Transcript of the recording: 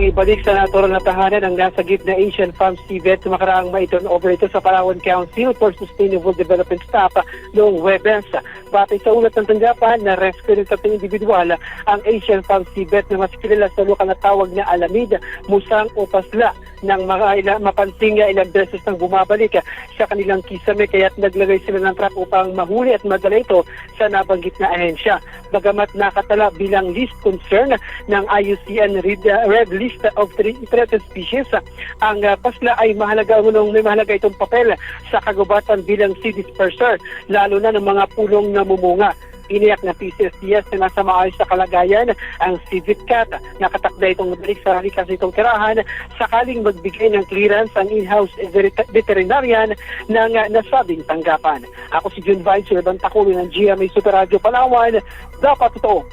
ibalik sa natural na tahanan ang nasa gitna Asian Farm Civet makaraang ma-turn over ito sa Palawan Council for Sustainable Development Staff noong Webes. Batay sa ulat ng tanggapan na rescue ng tatlong individual ang Asian Farm Civet na mas kilala sa lokal na tawag na Alamid, Musang o Pasla nang mapansing ilang beses nang bumabalik sa kanilang kisame kaya't naglagay sila ng trap upang mahuli at madala ito sa nabanggit na ahensya. Bagamat nakatala bilang least concern ng IUCN Red List of Threatened Species, ang pasla ay may mahalaga itong papel sa kagubatan bilang seed disperser, lalo na ng mga pulong namumunga. Iniyak na PCSDS na nasa maayos sa kalagayan ang civet cat. Nakatakda itong mabalik sa halikas itong tirahan sakaling magbigay ng clearance ang in-house veterinarian ng nasabing tanggapan. Ako si Jun Vines, Urban Takulo ng GMA Super Radio Palawan. Dapat ito